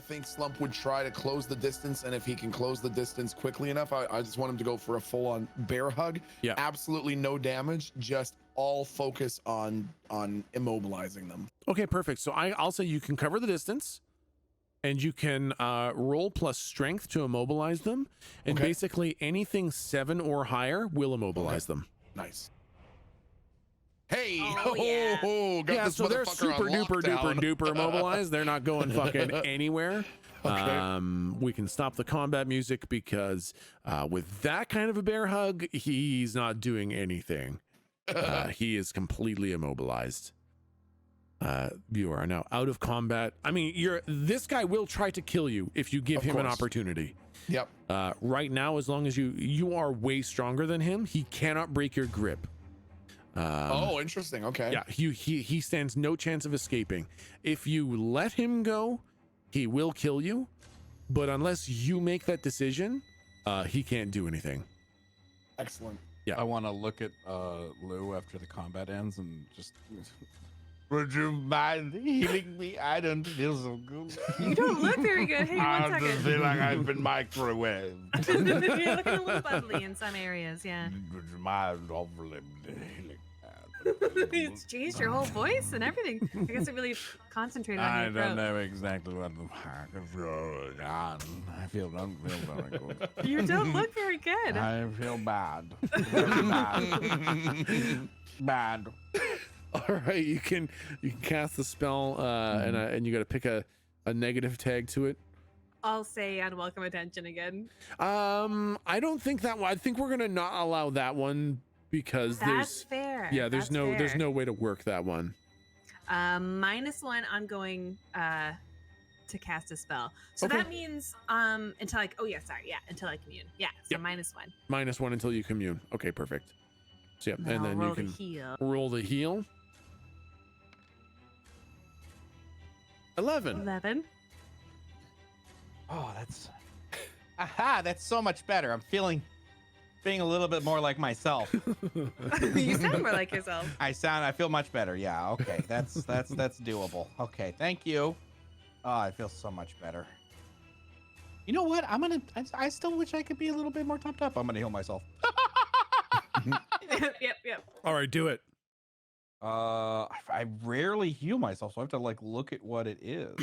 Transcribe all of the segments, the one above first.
think Slump would try to close the distance, and if he can close the distance quickly enough, I just want him to go for a full-on bear hug. Yeah. Absolutely no damage, just all focus on immobilizing them. Okay, perfect. So I'll say you can cover the distance, and you can roll plus strength to immobilize them, and basically anything 7 or higher will immobilize them. Nice. Hey, got this so they're super duper immobilized. They're not going fucking anywhere. We can stop the combat music because with that kind of a bear hug, he's not doing anything. He is completely immobilized. You are now out of combat. I mean, this guy will try to kill you if you give him an opportunity. Yep. Right now, as long as you are way stronger than him, he cannot break your grip. Interesting. Okay. Yeah, he stands no chance of escaping. If you let him go, he will kill you. But unless you make that decision, he can't do anything. Excellent. Yeah. I want to look at Lou after the combat ends and just. Would you mind healing me? I don't feel so good. You don't look very good. Hey, one second. I feel like I've been microwaved. You're looking a little bubbly in some areas, yeah. Would you mind offering healing? It's changed your whole voice and everything. I guess it really concentrated on I your don't throat. know exactly what the fuck is going on. I don't feel very good. You don't look very good. I feel bad. Very bad. Bad. All right, you can cast the spell, and you got to pick a negative tag to it. I'll say unwelcome attention again. I don't think that one. I think we're gonna not allow that one because That's fair. Yeah, there's That's fair. no way to work that one. -1. I'm going to cast a spell. So that means until until I commune. Yeah. So Yep. -1. -1 until you commune. Okay, perfect. So yeah, and then roll you can the heal. roll the heal. 11. 11. Oh, that's so much better. I'm being a little bit more like myself. You sound more like yourself. I feel much better. Yeah. Okay. That's doable. Okay. Thank you. Oh, I feel so much better. You know what? I still wish I could be a little bit more topped up. I'm going to heal myself. Yep. All right, do it. I rarely heal myself, so I have to look at what it is.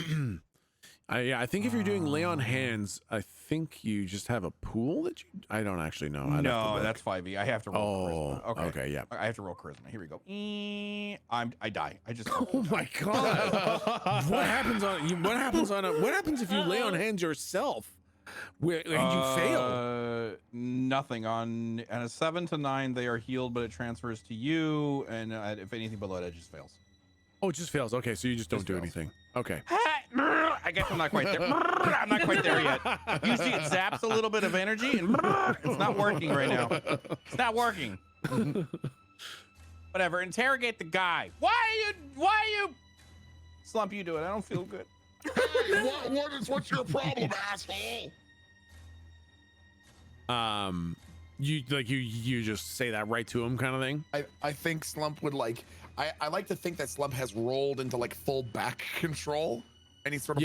I think if you're doing lay on hands, I think you just have a pool that you. I don't actually know. No, that's 5e. I have to roll charisma. Okay, yeah. I have to roll charisma. Here we go. I die. I just. Oh my god! What happens if you lay on hands yourself? And you fail? Nothing. On a 7 to 9, they are healed, but it transfers to you, and if anything below that, it just fails. Oh, it just fails. Okay, so you just don't do anything. Okay. I guess I'm not quite there. I'm not quite there yet. Usually it zaps a little bit of energy, and it's not working right now. It's not working. Whatever. Interrogate the guy. Why are you? Slump, you do it. I don't feel good. Hey, what's your problem, asshole? You just say that right to him, kind of thing. I think Slump would I like to think that Slump has rolled into full back control, and he's sort of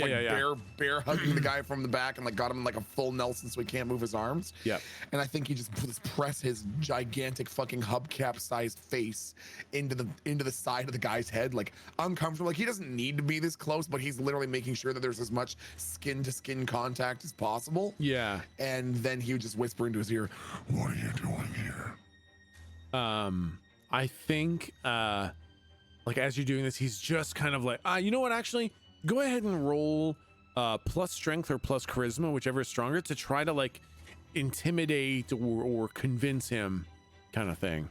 bear hugging the guy from the back and got him in a full Nelson so he can't move his arms. Yeah. And I think he just press his gigantic fucking hubcap sized face into the side of the guy's head, uncomfortable. He doesn't need to be this close, but he's literally making sure that there's as much skin to skin contact as possible. Yeah. And then he would just whisper into his ear, "What are you doing here?" I think as you're doing this, he's just kind of you know what, actually go ahead and roll plus strength or plus charisma, whichever is stronger, to try to intimidate or convince him, kind of thing.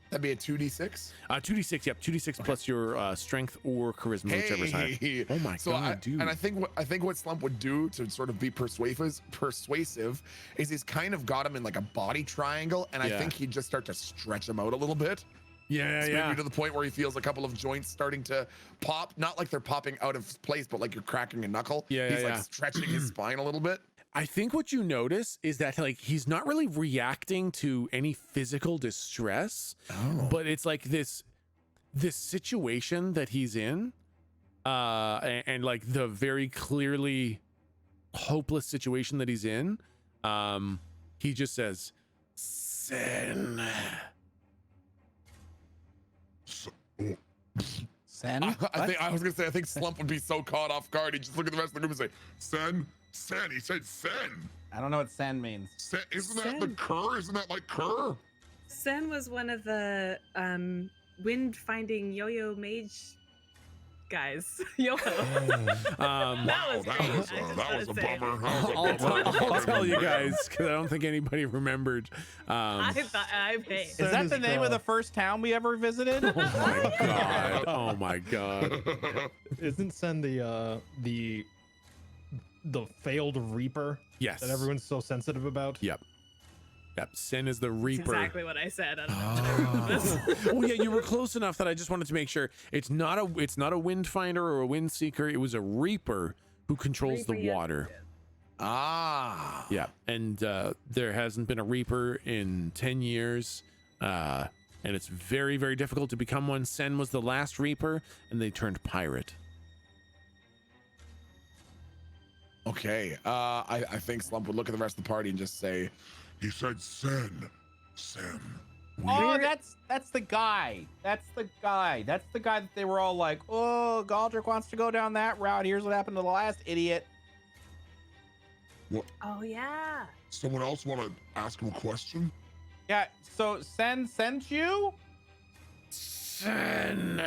That'd be a 2d6. 2d6. Yep, 2d6 plus your strength or charisma, whichever is higher. Oh my god, dude! And I think what Slump would do to sort of be persuasive is he's kind of got him in a body triangle, and I think he'd just start to stretch him out a little bit. Maybe to the point where he feels a couple of joints starting to pop, not like they're popping out of place, but you're cracking a knuckle. He's stretching his spine a little bit. I think what you notice is that he's not really reacting to any physical distress, but it's this situation that he's in and like the very clearly hopeless situation that he's in, he just says, "Sen." Sen? I was gonna say I think Slump would be so caught off guard. He'd just look at the rest of the group and say, "Sen, Sen." He said, "Sen." I don't know what sen means. Sen, isn't that the cur? Isn't that like cur? Sen was one of the wind-finding yo-yo mage guys. Yo-yo. That was great. That was a bummer. I'll tell you guys because I don't think anybody remembered. I paid. Is that the name of the first town we ever visited? Oh my god! Oh my god! Isn't Sen the failed Reaper Yes. that everyone's so sensitive about? Yep. Sen is the That's Reaper. exactly what I said. I don't know if you remember this. Well, yeah, you were close enough that I just wanted to make sure it's not a wind finder or a wind seeker. It was a Reaper who controls the water. Ah. Yeah, and there hasn't been a Reaper in 10 years, and it's very, very difficult to become one. Sen was the last Reaper, and they turned pirate. Okay. I think Slump would look at the rest of the party and just say, "He said Sen. Sen." Oh, that's the guy. That's the guy. That's the guy that they were all like, "Oh, Galdric wants to go down that route. Here's what happened to the last idiot." Oh yeah. Someone else want to ask him a question? Yeah. So Sen sent you? Sen.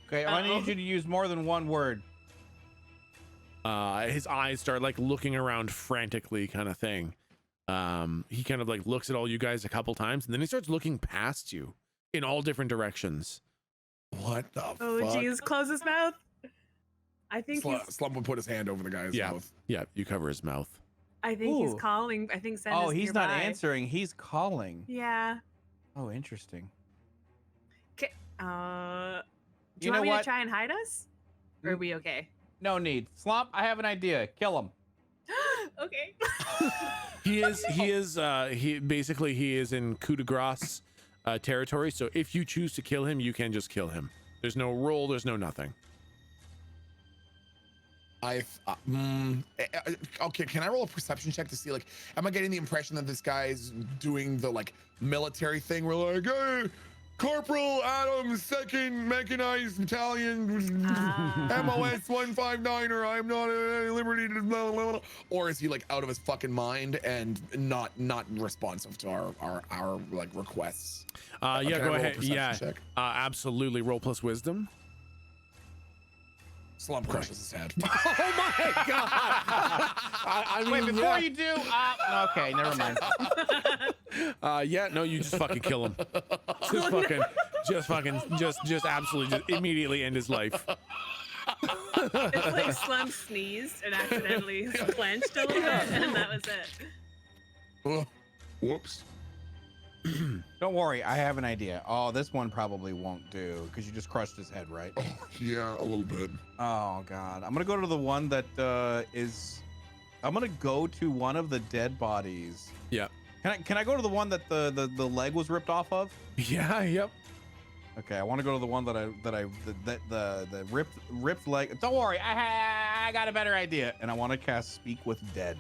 Okay, I need you to use more than one word. His eyes start like looking around frantically, kind of thing. He kind of like looks at all you guys a couple times, and then he starts looking past you in all different directions. What the Oh fuck? geez, close his mouth. I think Slump would put his hand over the guy's mouth. Yeah, you cover his mouth. he's Ooh. calling. I think Sen Oh, is he's not nearby. answering. He's calling. Yeah. Oh, interesting. Do You you know want me what? to try and hide us? Or are we okay? No need. Slump, I have an idea. Kill him. Okay. He is in coup de grace territory. So if you choose to kill him, you can just kill him. There's no roll. There's no nothing. Okay, can I roll a perception check to see, like, am I getting the impression that this guy's doing the like military thing? We're like, hey, Corporal Adams, 2nd Mechanized Battalion, MOS 159, or I'm not at liberty to blah, blah, blah. Or is he like out of his fucking mind and not responsive to our like requests? Yeah, Can I go roll a ahead. perception Yeah, check? absolutely. Roll plus wisdom. Slump crushes his head. Oh my god! I mean, Wait, before you do, okay, never mind. yeah, no, you just fucking kill him. Just absolutely, just immediately end his life. It's like Slump sneezed and accidentally clenched a little bit, and that was it. Whoops. Don't worry, I have an idea. Oh, this one probably won't do because you just crushed his head, right? Oh, yeah, a little bit. Oh god, I'm gonna go to the one that I'm gonna go to one of the dead bodies. Yeah. Can I go to the one that the leg was ripped off of? Yeah. Yep. Okay, I want to go to the one the ripped leg. Don't worry, I got a better idea, and I want to cast Speak with Dead.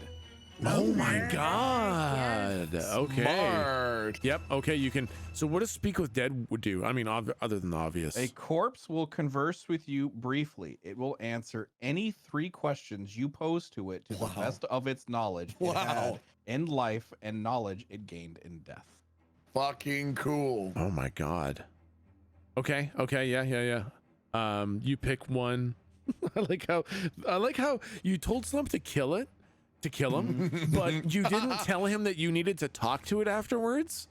Oh my Yes. god. Okay. Smart. Yep. Okay. You can. So what does Speak with Dead would do? I mean, other than the obvious. A corpse will converse with you briefly. It will answer any 3 questions you pose to it to the best of its knowledge it had in life and knowledge it gained in death. Fucking cool. Oh my god. Okay. Yeah. You pick one. I like how you told Slump to kill him, but you didn't tell him that you needed to talk to it afterwards.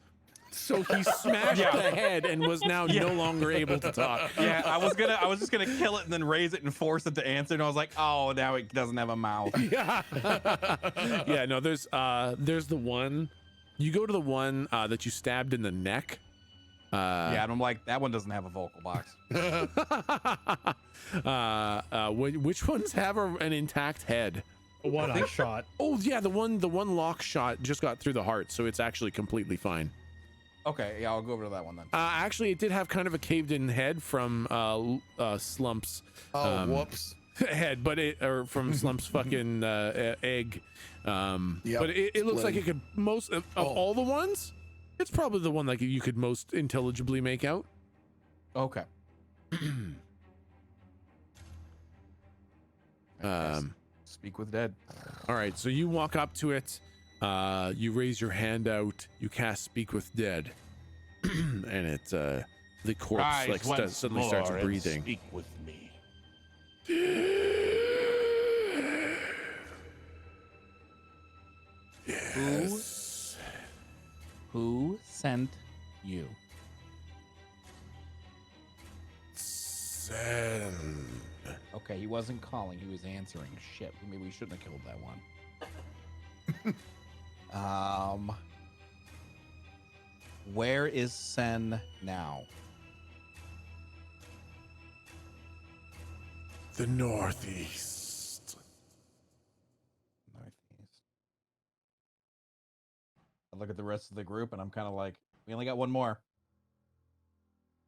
So he smashed the head and was now no longer able to talk. Yeah, I was just gonna kill it and then raise it and force it to answer, and I was like, oh, now it doesn't have a mouth. Yeah. Yeah. No. There's the one. You go to the one that you stabbed in the neck. Yeah, and I'm like, that one doesn't have a vocal box. Which ones have an intact head? The one I shot. Oh yeah, the one Locke shot just got through the heart, so it's actually completely fine. Okay, yeah, I'll go over to that one then. Actually, it did have kind of a caved-in head from Slump's. Whoops. Head, but or from Slump's fucking egg. But it looks like it could most of all the ones. It's probably the one like you could most intelligibly make out. Okay. Speak with dead. All right, so you walk up to it. You raise your hand out. You cast Speak with Dead, and it the corpse like suddenly starts breathing. Speak with me. Yes. Who sent you? Send. Okay, he wasn't calling. He was answering. Shit. Maybe we shouldn't have killed that one. Where is Sen now? The northeast. Northeast. I look at the rest of the group and I'm kind of like, we only got one more.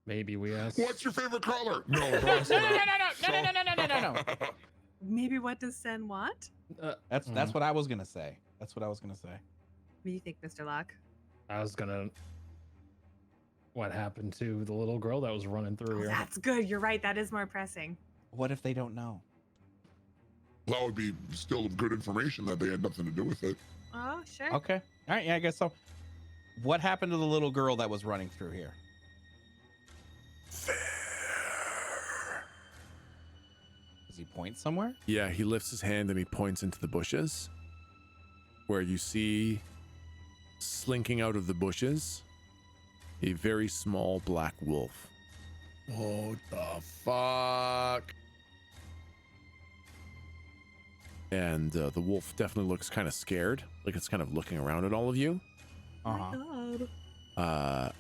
Maybe we ask. What's your favorite color? No. No. Maybe what does Sen want? That's what I was gonna say. That's what I was gonna say. What do you think, Mr. Locke? I was gonna. What happened to the little girl that was running through here? That's good. You're right. That is more pressing. What if they don't know? That would be still good information that they had nothing to do with it. Oh, sure. Okay. All right. Yeah, I guess so. What happened to the little girl that was running through here? Does he point somewhere? Yeah, he lifts his hand and he points into the bushes, where you see slinking out of the bushes a very small black wolf. What the fuck? And the wolf definitely looks kind of scared, like it's kind of looking around at all of you. And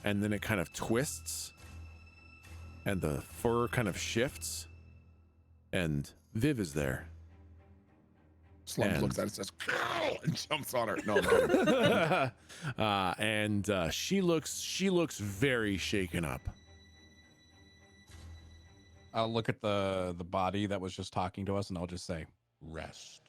then it kind of twists, and the fur kind of shifts, and Viv is there. Slump looks at it, says, "Cow!" and jumps on her. No, and she looks very shaken up. I'll look at the body that was just talking to us, and I'll just say, "Rest."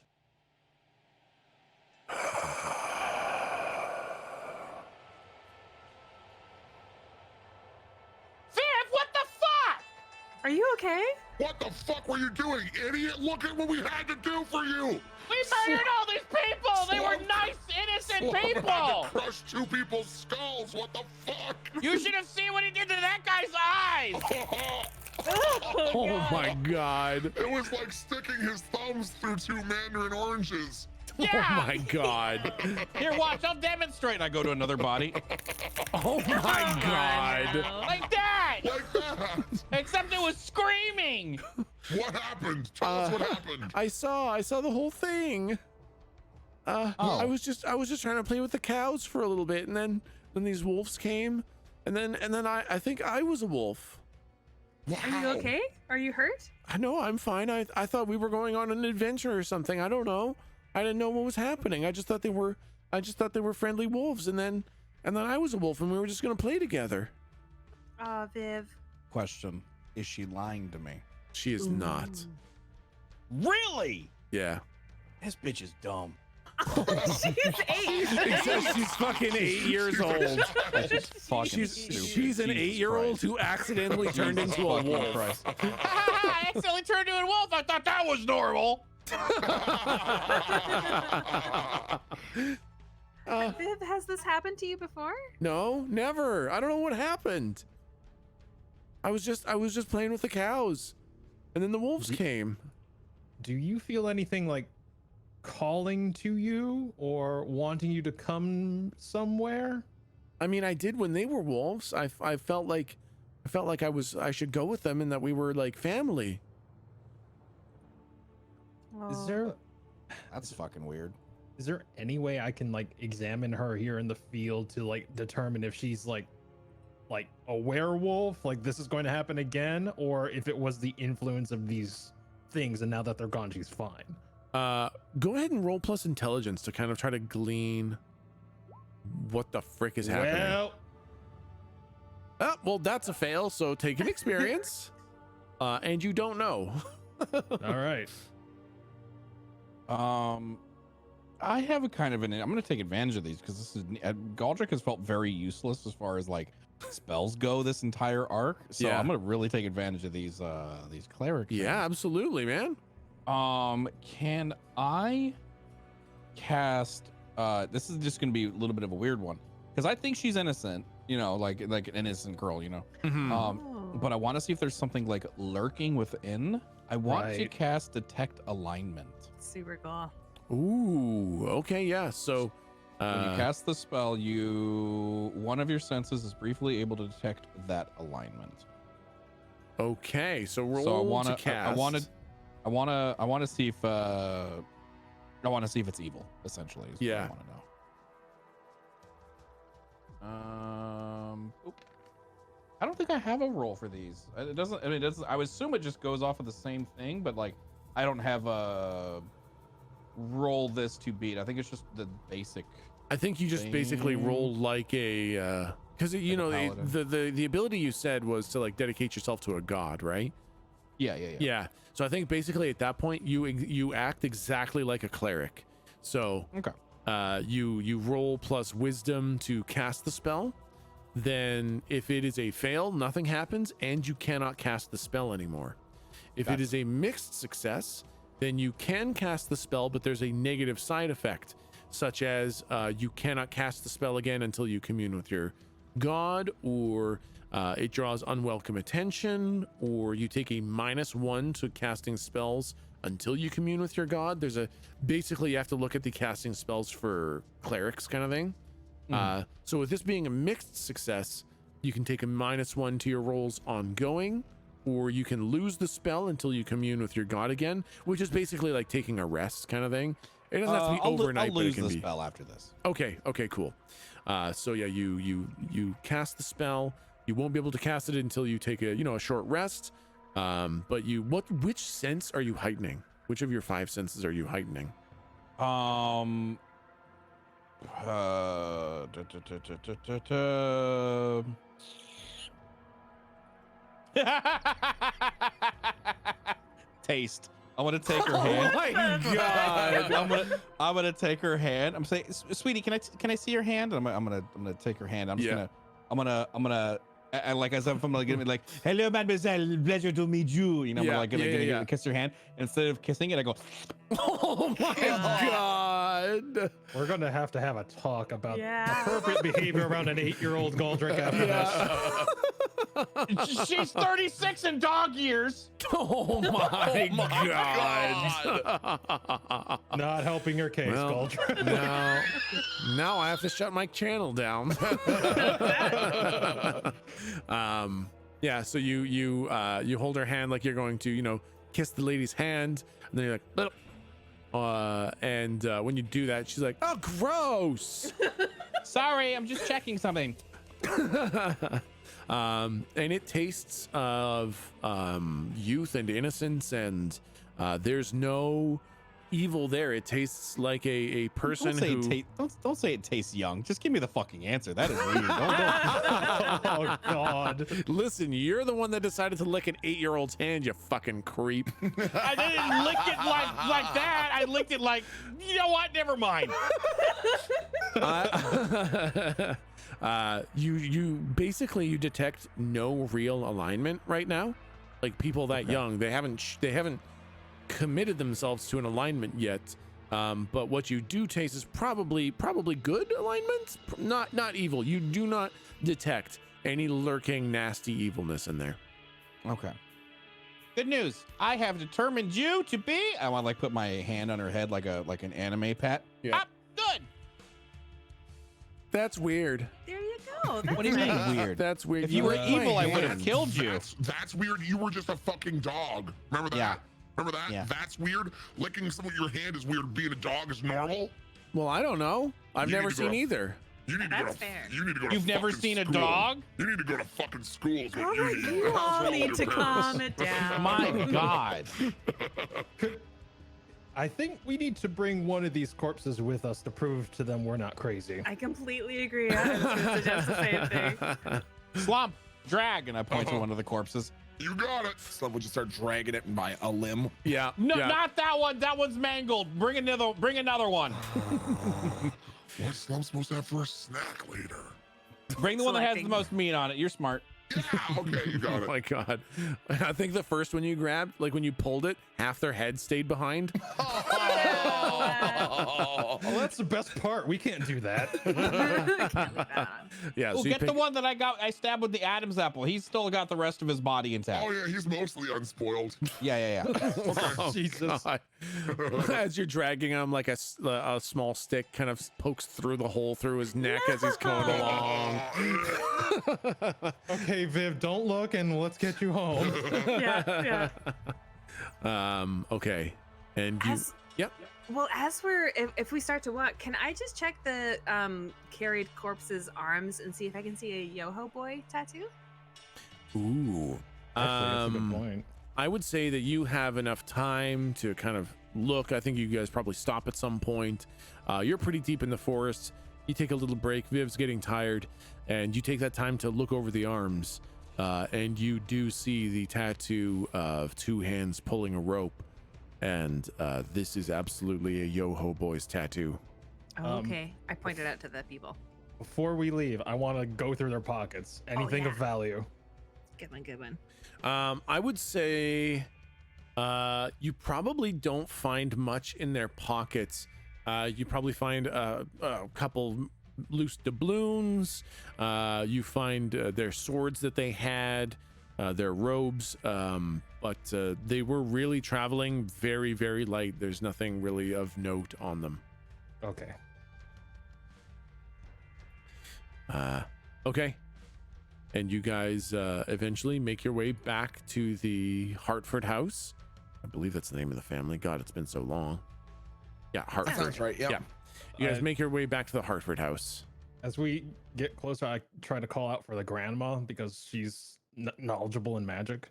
Are you okay? What the fuck were you doing, idiot? Look at what we had to do for you. We murdered all these people. They were nice, innocent people. Had to crush 2 people's skulls. What the fuck? You should have seen what he did to that guy's eyes. Oh my god. It was like sticking his thumbs through 2 mandarin oranges. Yeah. Oh my god. Here, watch. I'll demonstrate. And I go to another body. Oh my god. Like that. Like that. Except it was screaming. What happened? Tell us what happened. I saw the whole thing. I was just trying to play with the cows for a little bit, and then these wolves came, and then I think I was a wolf. Wow. Are you okay? Are you hurt? I know, I'm fine. I thought we were going on an adventure or something. I don't know. I didn't know what was happening. I just thought they were friendly wolves, and then I was a wolf, and we were just gonna play together. Viv. Question: is she lying to me? She is not. Really? Yeah. This bitch is dumb. She's 8. Except she's fucking 8 years old. That's just fucking stupid. She's an Jesus 8-year-old Christ. who accidentally turned into a Fucking wolf. Christ. I accidentally turned into a wolf. I thought that was normal. Viv, has this happened to you before? No, never. I don't know what happened. I was just playing with the cows, and then the wolves came. Do you feel anything like calling to you or wanting you to come somewhere? I mean, I did when they were wolves. I felt like I should go with them and that we were like family. Is there That's fucking weird. Is there any way I can like examine her here in the field to like determine if she's like a werewolf, like this is going to happen again, or if it was the influence of these things and now that they're gone she's fine? Go ahead and roll plus intelligence to kind of try to glean what the frick is happening. Well, Oh, well, that's a fail. So take an experience, and you don't know. All right. I have a kind of I'm going to take advantage of these because this is Galdric has felt very useless as far as like spells go this entire arc. So I'm going to really take advantage of these clerics. Yeah, absolutely, man. Can I cast? This is just going to be a little bit of a weird one because I think she's innocent. You know, like an innocent girl. You know. Mm-hmm. But I want to see if there's something like lurking within. I want to cast Detect Alignment. Super cool. Ooh, okay, yeah. So when you cast the spell, one of your senses is briefly able to detect that alignment. Okay, so roll to cast. I want to see if it's evil. Essentially, is what I want to know. I don't think I have a roll for these. It doesn't. I mean, it doesn't. I would assume it just goes off of the same thing, but like, I don't have a roll this to beat. I think it's just the basic. I think you just basically roll like a because you know the ability you said was to like dedicate yourself to a god, right? Yeah. So I think basically at that point you act exactly like a cleric. So you roll plus wisdom to cast the spell. Then if it is a fail, nothing happens and you cannot cast the spell anymore. If it is a mixed success, then you can cast the spell, but there's a negative side effect, such as you cannot cast the spell again until you commune with your god, or it draws unwelcome attention, or you take a -1 to casting spells until you commune with your god. Basically you have to look at the casting spells for clerics kind of thing. So with this being a mixed success, you can take a -1 to your rolls ongoing, or you can lose the spell until you commune with your god again, which is basically like taking a rest kind of thing. It doesn't have to be overnight, I'll lose but it can the be. spell after this. Okay, cool. So yeah, you cast the spell. You won't be able to cast it until you take a short rest. But which sense are you heightening? Which of your 5 senses are you heightening? Taste. I want to take her hand. Oh my god! I'm gonna take her hand. I'm saying, sweetie, can I see your hand? I'm gonna take her hand. I'm gonna like as if I'm gonna be like, hello, mademoiselle, pleasure to meet you. You know, I'm gonna kiss her hand. Instead of kissing it, I go. Oh my god! We're gonna have a talk about appropriate behavior around an 8-year-old Galdric after this. She's 36 in dog years. Oh my god! Not helping your case, Galdric. Now I have to shut my channel down. So you hold her hand like you're going to kiss the lady's hand, and then you're like, when you do that, she's like, oh, gross. Sorry, I'm just checking something. And it tastes of youth and innocence, and there's no evil there. It tastes like a person don't say it tastes young. Just give me the fucking answer. That is weird. Oh god. Listen, you're the one that decided to lick an 8-year-old's hand, you fucking creep. I didn't lick it like that. I licked it like, you know what? Never mind. You basically you detect no real alignment right now. Like people that young, they haven't committed themselves to an alignment yet. But what you do taste is probably good alignment, not evil. You do not detect any lurking nasty evilness in there. Okay. Good news. I have determined you to be. I want to put my hand on her head like an anime pat. Yeah. Good. That's weird. There you go. That's What do you mean nice. weird? That's weird. If you were evil, I would have killed you. That's weird. You were just a fucking dog. Remember that? Yeah. Remember that? Yeah. That's weird. Licking someone with your hand is weird. Being a dog is normal. Well, I don't know. I've never seen either. You need to go That's to, fair. You need to go to You've never fucking seen a school. dog? You need to go to fucking school. is what All right, need. you How's all wrong need with to your parents? calm it down. My God. I think we need to bring one of these corpses with us to prove to them we're not crazy. I completely agree. I was going to suggest the same thing. Slump, drag, and I point to one of the corpses. You got it. Slump would just start dragging it by a limb. Yeah. No, yeah. not that one. That one's mangled. Bring another one. What's Slump supposed to have for a snack later? Bring the one that has the most meat on it. You're smart. Yeah, okay, you got Oh it. my god. I think the first one you grabbed, like when you pulled it, half their head stayed behind. Oh, that's the best part. We can't do that. Yeah. Oh, So get the one that I stabbed with the Adam's apple. He's still got the rest of his body intact. Oh yeah, he's mostly unspoiled. Yeah. Oh, Jesus. God. As you're dragging him, like a small stick kind of pokes through the hole through his neck as he's going along. Okay, Viv, don't look and let's get you home. Yeah. Okay. And you. Yep. Well, if we start to walk, can I just check the carried corpse's arms and see if I can see a Yoho boy tattoo? Ooh. Actually, that's a good point. I would say that you have enough time to kind of look. I think you guys probably stop at some point. You're pretty deep in the forest. You take a little break. Viv's getting tired, and you take that time to look over the arms, and you do see the tattoo of two hands pulling a rope, and this is absolutely a Yoho boy's tattoo. Oh, okay. I pointed out to the people. Before we leave, I want to go through their pockets. Anything of value. Good one. I would say you probably don't find much in their pockets. You probably find a couple loose doubloons. You find their swords that they had, their robes, but they were really traveling very, very light. There's nothing really of note on them. Okay. Okay. And you guys eventually make your way back to the Hartford house. I believe that's the name of the family. God, it's been so long. Yeah, Hartford. Sounds right. Yep. Yeah. You guys make your way back to the Hartford house. As we get closer, I try to call out for the grandma because she's knowledgeable in magic.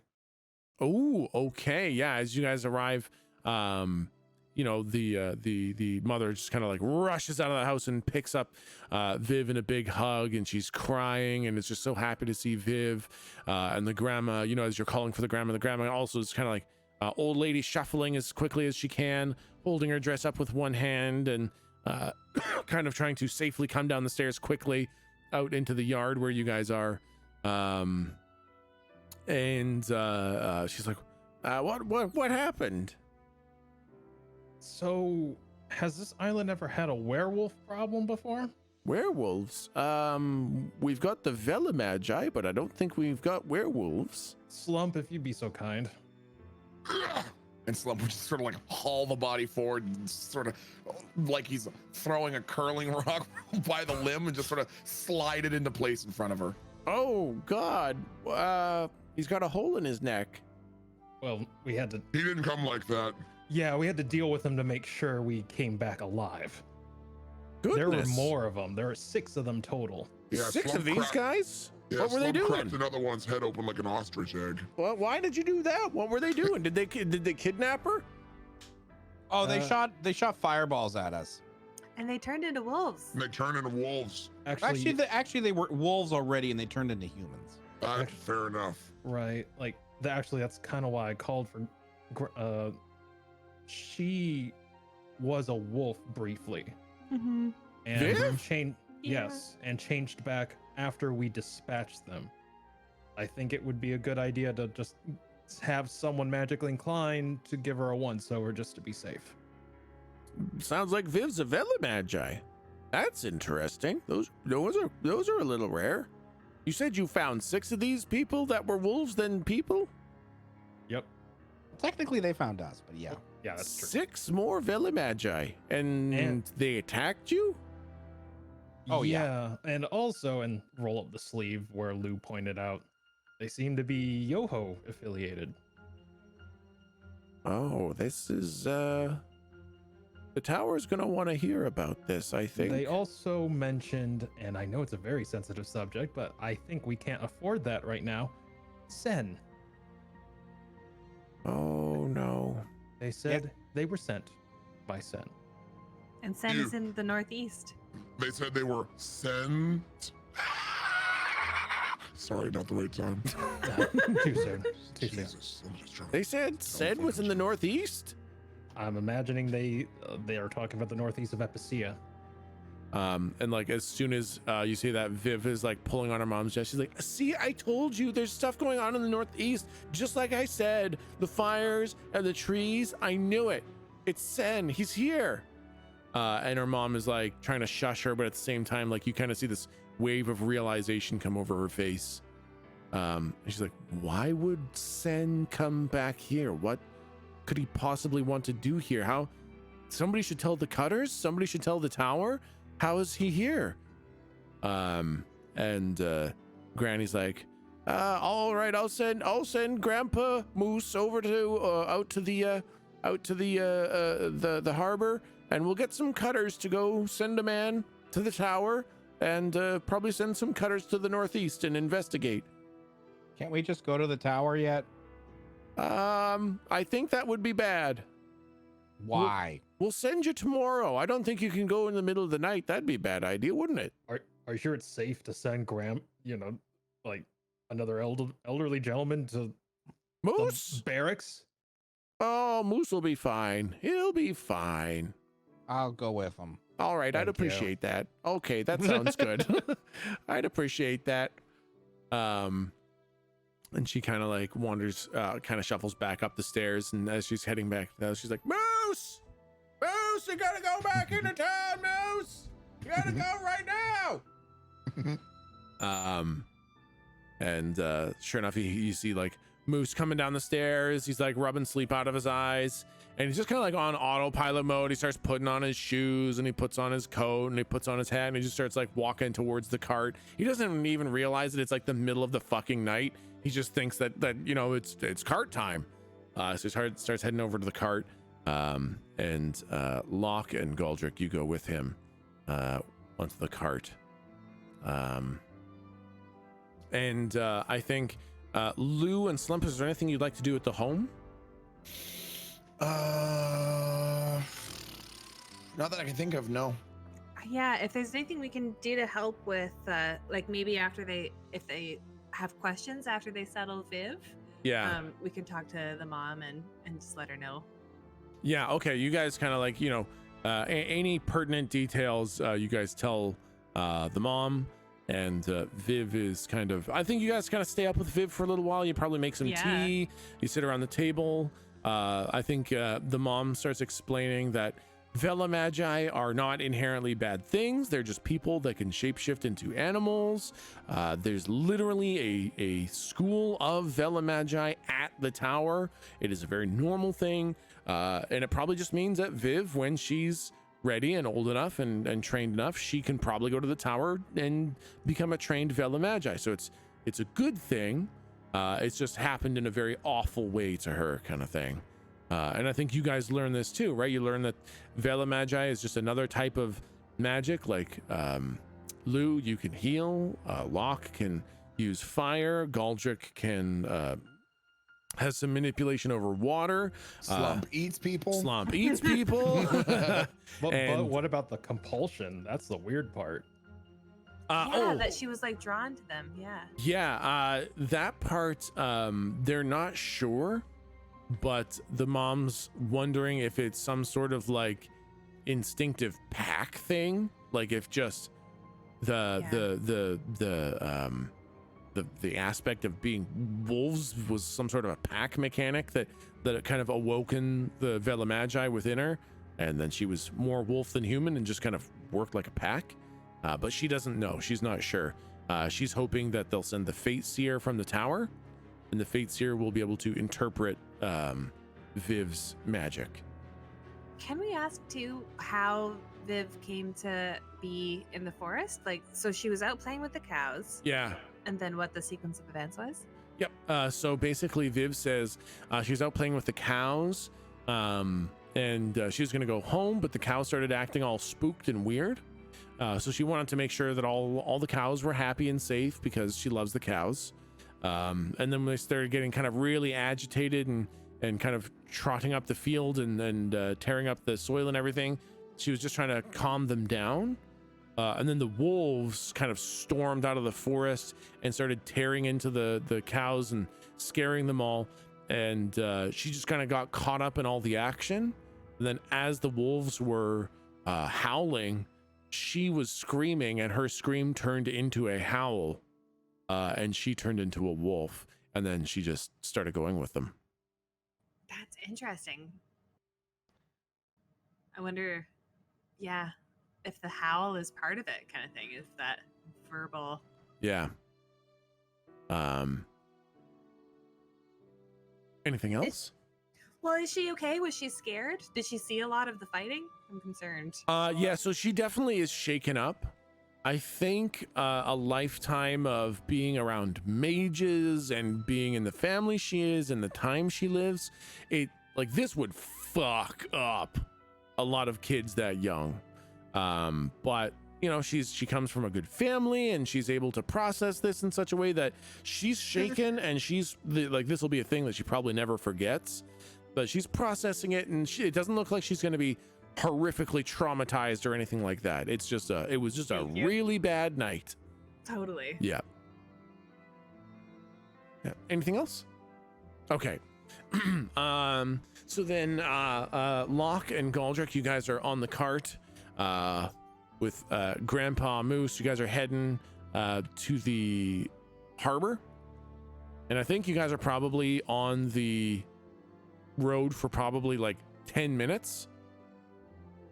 Oh, okay. Yeah, as you guys arrive, you know, the mother just kind of like rushes out of the house and picks up Viv in a big hug, and she's crying and is just so happy to see Viv. And the grandma, you know, as you're calling for the grandma also is kind of like old lady shuffling as quickly as she can, holding her dress up with one hand and kind of trying to safely come down the stairs quickly out into the yard where you guys are. And she's like, what happened? So, has this island ever had a werewolf problem before? Werewolves? We've got the Velimagi, but I don't think we've got werewolves. Slump, if you'd be so kind. And Slump would just sort of like haul the body forward and sort of like he's throwing a curling rock by the limb and just sort of slide it into place in front of her. Oh, God. He's got a hole in his neck. Well, we had to... He didn't come like that. Yeah, we had to deal with him to make sure we came back alive. Goodness. There were more of them. There are 6 of them total. Yeah, 6 Slump of these guys? Yeah, what were they doing? Cracked another one's head open like an ostrich egg. Well, why did you do that? What were they doing? Did they kidnap her? Oh, they shot fireballs at us. And they turned into wolves. And they turn into wolves. Actually, they were wolves already, and they turned into humans. Fair enough. Right. Like, actually, that's kind of why I called for... she was a wolf briefly. Mm-hmm. And Viv? Yes, and changed back after we dispatched them. I think it would be a good idea to just have someone magically inclined to give her a once-over just to be safe. Sounds like Viv's a Velimagi. That's interesting. Those are a little rare. You said you found 6 of these people that were wolves then people? Yep. Technically, they found us, but yeah. Yeah, that's true. 6 more Velimagi. And they attacked you? Oh, yeah. And also, and roll up the sleeve where Lou pointed out, they seem to be Yoho affiliated. Oh, this is, the tower's gonna want to hear about this, I think. They also mentioned, and I know it's a very sensitive subject, but I think we can't afford that right now, Sen. Oh, no. They said they were sent by Sen. And Sen is in the northeast. They said they were sent. Sorry, not the right time. Too soon. Too soon. Jesus, I'm just trying to- They said was in the northeast. I'm imagining they are talking about the northeast of Epicea. And like as soon as you see that, Viv is like pulling on her mom's chest. She's like, "See, I told you, there's stuff going on in the northeast. Just like I said, the fires and the trees. I knew it. It's Sen. He's here." And her mom is like trying to shush her, but at the same time, like you kind of see this wave of realization come over her face. And she's like, "Why would Sen come back here? What could he possibly want to do here? How? Somebody should tell the Cutters. Somebody should tell the tower. How is he here?" And Granny's like, "All right, I'll send Grandpa Moose over to out to the harbor, and we'll get some cutters to go send a man to the tower, and probably send some cutters to the northeast and investigate." Can't we just go to the tower yet? I think that would be bad. Why? We'll send you tomorrow. I don't think you can go in the middle of the night. That'd be a bad idea, wouldn't it? Are you sure it's safe to send like another elderly gentleman to Moose? the barracks? Oh, Moose will be fine. He'll be fine. I'll go with him. All right, I'd Thank you. appreciate that. Okay, that sounds good. I'd appreciate that. And she kind of like wanders, kind of shuffles back up the stairs, and as she's heading back, she's like, "Moose! Moose, you gotta go back into town, Moose! You gotta go right now!" And sure enough, you see like Moose coming down the stairs. He's like rubbing sleep out of his eyes, and he's just kind of like on autopilot mode. He starts putting on his shoes, and he puts on his coat, and he puts on his hat, and he just starts like walking towards the cart. He doesn't even realize that it's like the middle of the fucking night. He just thinks that it's cart time. So he starts heading over to the cart, and Locke and Galdric, you go with him onto the cart. And I think Lou and Slump, is there anything you'd like to do at the home? Not that I can think of, no. Yeah, if there's anything we can do to help with, like maybe if they have questions after they settle Viv, we can talk to the mom and just let her know. Yeah, okay. You guys kind of like, any pertinent details, you guys tell the mom, and Viv is kind of, I think you guys kind of stay up with Viv for a little while. You probably make some tea. You sit around the table. I think the mom starts explaining that Vela Magi are not inherently bad things. They're just people that can shapeshift into animals. There's literally a school of Vela Magi at the tower. It is a very normal thing. And it probably just means that Viv, when she's ready and old enough and trained enough, she can probably go to the tower and become a trained Vela Magi. So it's a good thing. It's just happened in a very awful way to her, kind of thing. And I think you guys learn this too, right? You learn that Vela Magi is just another type of magic. Like Lou, you can heal. Locke can use fire. Galdric can has some manipulation over water. Slump eats people. Slump eats people. But what about the compulsion? That's the weird part. That she was like drawn to them. That part, they're not sure, but the mom's wondering if it's some sort of like instinctive pack thing, like if just the aspect of being wolves was some sort of a pack mechanic that it kind of awoken the Vela Magi within her, and then she was more wolf than human and just kind of worked like a pack. But she doesn't know. She's not sure. She's hoping that they'll send the Fate Seer from the tower, and the Fate Seer will be able to interpret Viv's magic. Can we ask too how Viv came to be in the forest? Like, so she was out playing with the cows. Yeah. And then what the sequence of events was? Yep. So basically, Viv says she's out playing with the cows, and she was going to go home, but the cows started acting all spooked and weird. So she wanted to make sure that all the cows were happy and safe because she loves the cows. And then when they started getting kind of really agitated and kind of trotting up the field and tearing up the soil and everything, she was just trying to calm them down. And then the wolves kind of stormed out of the forest and started tearing into the cows and scaring them all. And she just kind of got caught up in all the action. And then as the wolves were howling, she was screaming, and her scream turned into a howl. And she turned into a wolf. And then she just started going with them. That's interesting. I wonder, if the howl is part of it, kind of thing. If that verbal. Yeah. Anything else? Well, is she okay? Was she scared? Did she see a lot of the fighting? I'm concerned. Yeah, so she definitely is shaken up. I think a lifetime of being around mages and being in the family she is and the time she lives, this would fuck up a lot of kids that young. But she comes from a good family, and she's able to process this in such a way that she's shaken, and this will be a thing that she probably never forgets, but she's processing it, and it doesn't look like she's going to be horrifically traumatized or anything like that. It was just a really bad night. Totally. Yeah. Anything else? Okay. So then Locke and Galdric, you guys are on the cart with Grandpa Moose. You guys are heading to the harbor, and I think you guys are probably on the road for probably like 10 minutes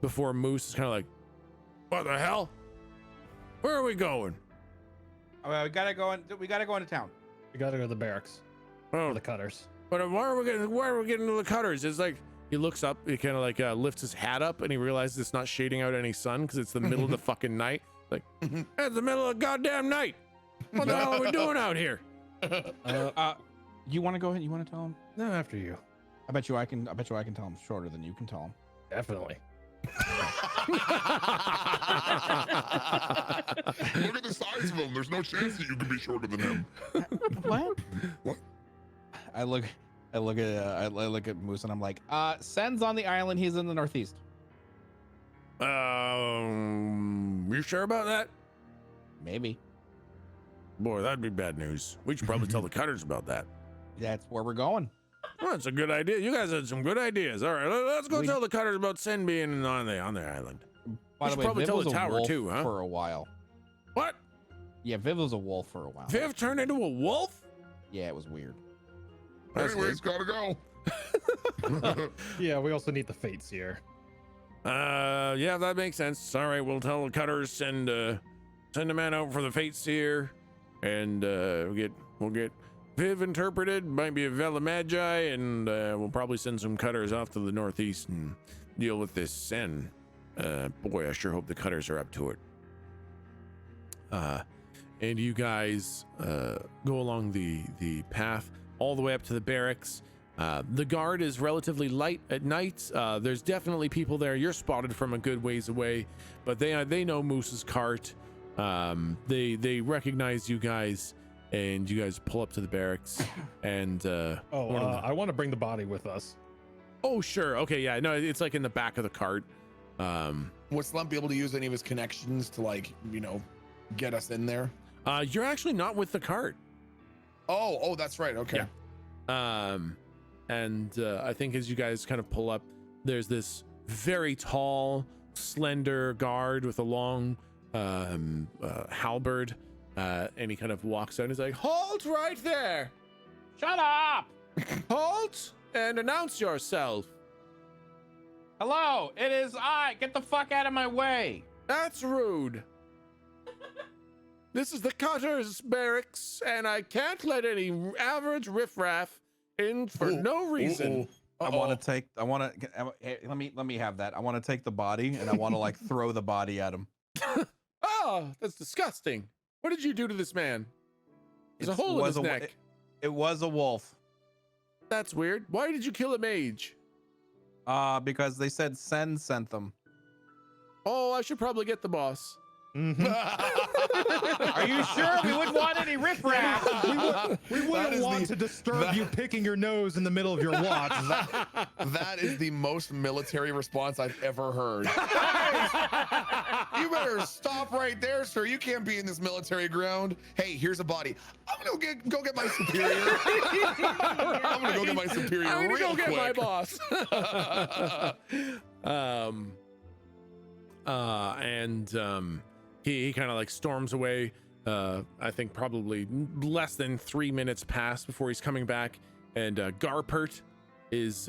before Moose is kind of like, what the hell? Where are we going? We gotta go into town. We gotta go to the barracks. For the cutters. But why are we getting to the cutters? It's like, he looks up, he kind of like lifts his hat up, and he realizes it's not shading out any sun because it's the middle of the fucking night. Like, it's the middle of the goddamn night. What the hell are we doing out here? You want to go ahead? You want to tell him? No, after you. I bet you I can tell him shorter than you can tell him. Definitely. Look at the size of him. There's no chance that you can be shorter than him. What? I look at Moose and I'm like, Sen's on the island. He's in the northeast. You sure about that? Maybe. Boy, that'd be bad news. We should probably tell the cutters about that. That's where we're going. Well, that's a good idea. You guys had some good ideas. All right, let's go tell the cutters about Sen being on the island. By the way, probably Viv tell was the a tower wolf too, huh? for a while. What? Yeah, Viv was a wolf for a while. Viv turned into a wolf? Yeah, it was weird. Anyways, gotta go. Yeah, we also need the fates here. Yeah, that makes sense. All right, we'll tell the cutters, send a man out for the fates here, and we'll get Viv interpreted, might be a Vela Magi, and we'll probably send some cutters off to the northeast and deal with this Sen. Boy, I sure hope the cutters are up to it. And you guys go along the path all the way up to the barracks. The guard is relatively light at night. There's definitely people there. You're spotted from a good ways away, but they know Moose's cart. They recognize you guys, and you guys pull up to the barracks. And I want to bring the body with us. Oh, sure. Okay, yeah. No, it's like in the back of the cart. Would Slump be able to use any of his connections to get us in there? You're actually not with the cart. Oh, that's right. Okay. Yeah. And I think as you guys kind of pull up, there's this very tall, slender guard with a long halberd, and he kind of walks out and he's like, "Halt right there! Shut up! Halt and announce yourself." Hello, it is I. Get the fuck out of my way. That's rude. This is the Cutter's barracks, and I can't let any average riffraff in for no reason. Let me have that. I want to take the body and I want to throw the body at him. Oh, that's disgusting. What did you do to this man? There's a hole in his neck. It was a wolf. That's weird. Why did you kill a mage? Because they said Sen sent them. Oh, I should probably get the boss. Mm-hmm. Are you sure we wouldn't want any riffraff? We wouldn't want to disturb you picking your nose in the middle of your watch. That is the most military response I've ever heard. You better stop right there, sir. You can't be in this military ground. Hey, here's a body. I'm gonna go get my superior. I'm gonna go get my superior. I'm gonna real go get quick. my boss. He kind of like storms away. I think probably less than 3 minutes pass before he's coming back, and Garpert is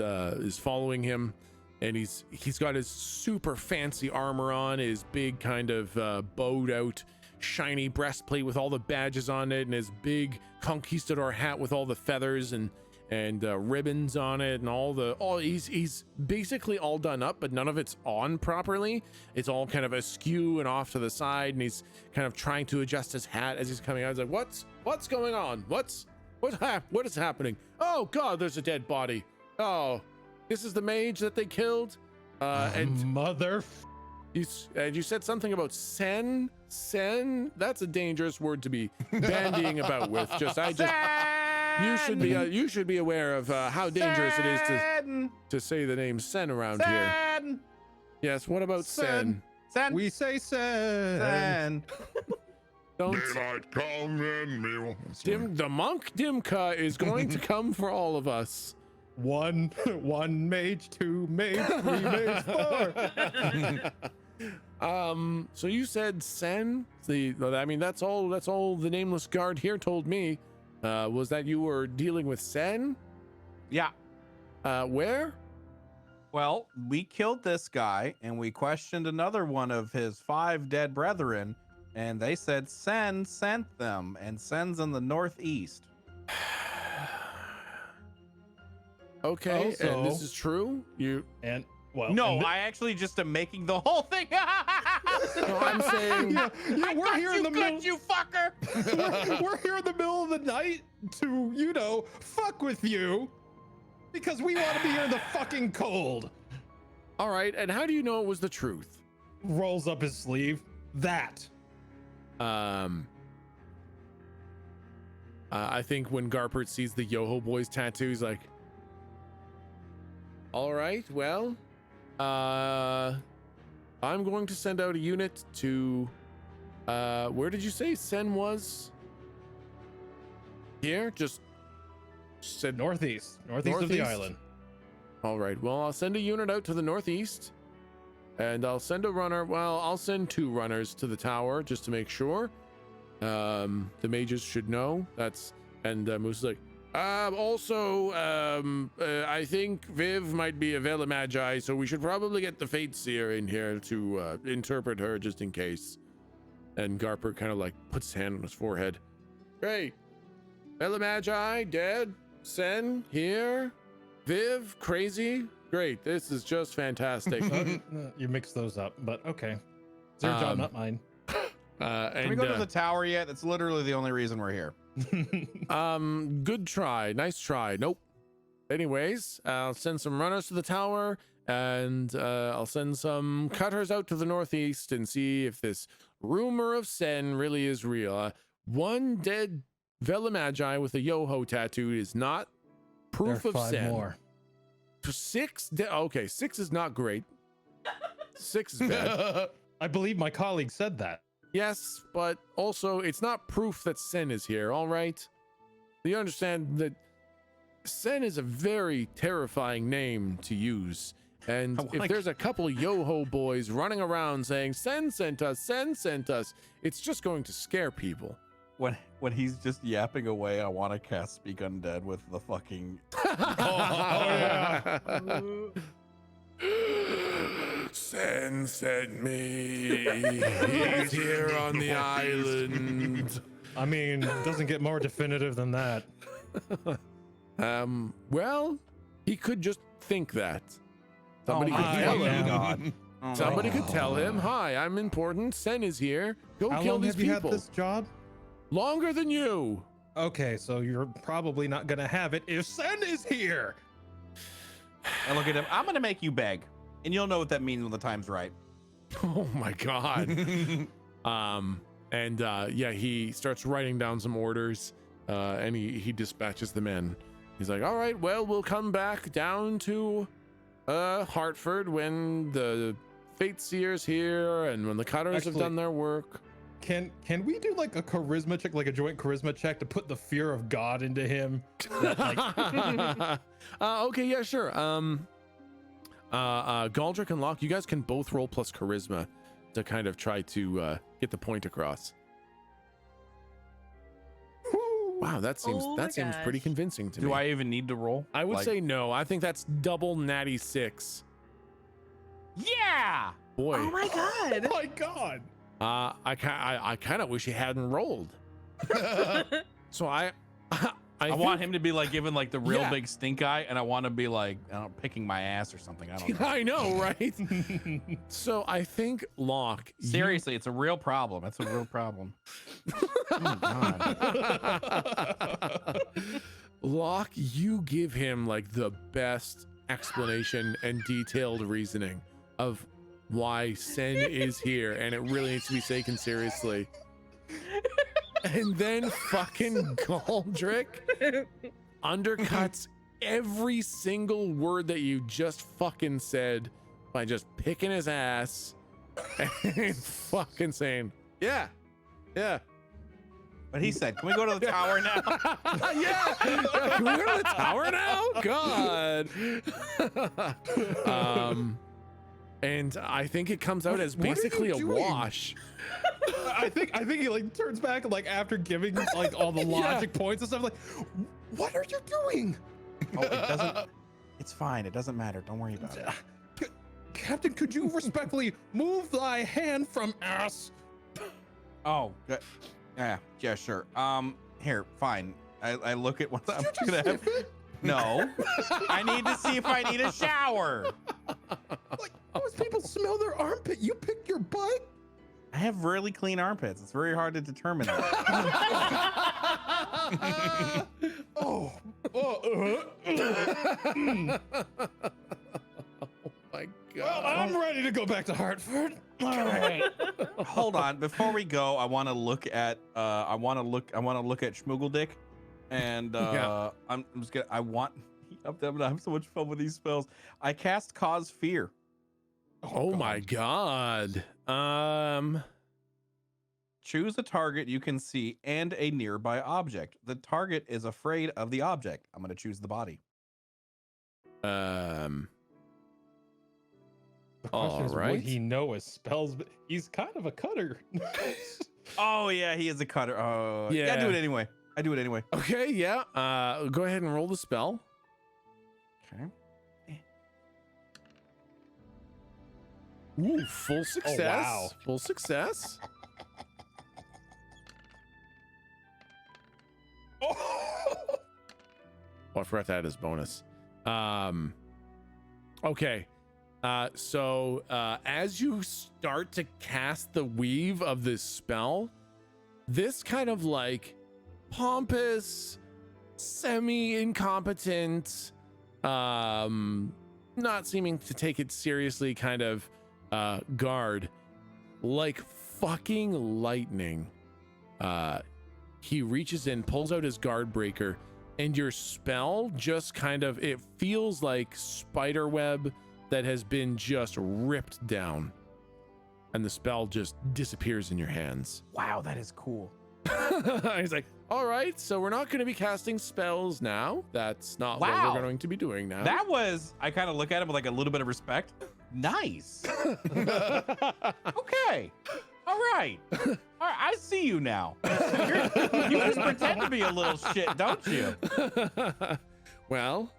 following him, and he's got his super fancy armor on, his big kind of bowed out shiny breastplate with all the badges on it, and his big conquistador hat with all the feathers and ribbons on it, and he's basically all done up, but none of it's on properly. It's all kind of askew and off to the side, and he's kind of trying to adjust his hat as he's coming out. He's like, what's going on? What is happening? Oh God, there's a dead body. Oh, this is the mage that they killed. And mother. you said something about sen. That's a dangerous word to be bandying about with. You should be aware of how dangerous it is to say the name Sen around here. Yes. What about Sen? Sen. We say Sen. Don't. Daylight come and me. The monk Dimka is going to come for all of us. One mage, 2 mage, 3 mage, 4. So you said Sen. That's all the nameless guard here told me. Was that you were dealing with Sen? Yeah. Where? Well, we killed this guy, and we questioned another one of his 5 dead brethren, and they said Sen sent them, and Sen's in the northeast. Okay, Also, and this is true? No, I actually just am making the whole thing. No, I'm saying... Yeah, we're here in the middle. You fucker. We're here in the middle of the night to, fuck with you. Because we want to be here in the fucking cold. All right, and how do you know it was the truth? Rolls up his sleeve. That. I think when Garpert sees the Yoho Boys tattoo, he's like, all right, well, I'm going to send out a unit to, where did you say Sen was? Here? Just said northeast of the island. All right, well, I'll send a unit out to the northeast, and I'll send a runner. Well, I'll send 2 runners to the tower just to make sure. The mages should know. And Moose is like, I think Viv might be a Vela Magi, so we should probably get the Fate Seer in here to interpret her just in case. And Garper kind of like puts his hand on his forehead. Great. Vela Magi, dead. Sen, here. Viv, crazy. Great. This is just fantastic. You mix those up, but okay. It's their job, not mine. Can we go to the tower yet? That's literally the only reason we're here. Good try. Nice try. Nope. Anyways, I'll send some runners to the tower, and I'll send some cutters out to the northeast and see if this rumor of Sen really is real. 1 dead Vela Magi with a Yoho tattoo is not proof of 5 Sen. more. 6 okay, 6 is not great. 6 is bad. I believe my colleague said that. Yes, but also it's not proof that Sen is here, all right? You understand that Sen is a very terrifying name to use. And if there's a couple of Yoho boys running around saying, Sen sent us, it's just going to scare people. When he's just yapping away, I want to cast Speak Undead with the fucking... Sen sent me. He's here on the island. I mean, doesn't get more definitive than that. Well, he could just think that. Somebody could my tell him. God. Somebody could tell him, "Hi, I'm important. Sen is here. Go How kill long these have you people." had this job? Longer than you. Okay, so you're probably not gonna have it if Sen is here. And look at him. I'm gonna make you beg, and you'll know what that means when the time's right. Oh my God. Yeah, he starts writing down some orders, and he dispatches the men. He's like, all right, well, we'll come back down to Hartford when the Fate Seer's here and when the Cutters have done their work. Can we do like a charisma check, like a joint charisma check to put the fear of God into him? That, like... Okay, yeah, sure. Galdric and Locke, you guys can both roll plus charisma to kind of try to get the point across. Wow, that seems pretty convincing to me. Do I even need to roll? I would say no. I think that's double natty 6. Yeah. Boy. Oh my god. Oh my god. I kind of wish he hadn't rolled. So I want him to be like giving like the real big stink eye, and I want to be like picking my ass or something. I don't know. I know, right? So I think Locke. Seriously, it's a real problem. It's a real problem. Oh, God. Locke, you give him like the best explanation and detailed reasoning of why Sen is here, and it really needs to be taken seriously. And then fucking Galdric undercuts every single word that you just fucking said by just picking his ass and fucking saying, yeah. But he said, can we go to the tower now? Yeah. Can we go to the tower now? God. And I think it comes out as basically a wash. I think he like turns back like after giving like all the logic points and stuff, like, what are you doing? Oh, it doesn't. It's fine. It doesn't matter. Don't worry about it. Captain, could you respectfully move thy hand from ass? Oh, yeah, sure. Here, fine. I look at what I'm gonna have. No, I need to see if I need a shower. Like, most people smell their armpit. You pick your butt. I have really clean armpits. It's very hard to determine that. Oh my God. Well, I'm ready to go back to Hartford. All right. Hold on. Before we go, I want to look at Schmoogledick, and I'm just gonna. I'm gonna have so much fun with these spells. I cast Cause Fear. Oh my God. Choose a target you can see and a nearby object. The target is afraid of the object. I'm gonna choose the body. The question is, would he know his spells? But he's kind of a cutter. Oh yeah, he is a cutter. Oh yeah, I do it anyway. Okay, yeah. Go ahead and roll the spell. Okay. Ooh, full success. Oh, wow. Full success. Oh, I forgot to add his bonus. Okay. So as you start to cast the weave of this spell, this kind of like pompous, semi-incompetent, not seeming to take it seriously kind of guard, like fucking lightning, he reaches in, pulls out his guard breaker, and your spell just kind of, it feels like spider web that has been just ripped down, and the spell just disappears in your hands. Wow, that is cool. He's like, all right, so we're not going to be casting spells now. That's not what we're going to be doing now. That was, I kind of look at him with like a little bit of respect. Nice. Okay. All right. I see you now. You just pretend to be a little shit, don't you? Well,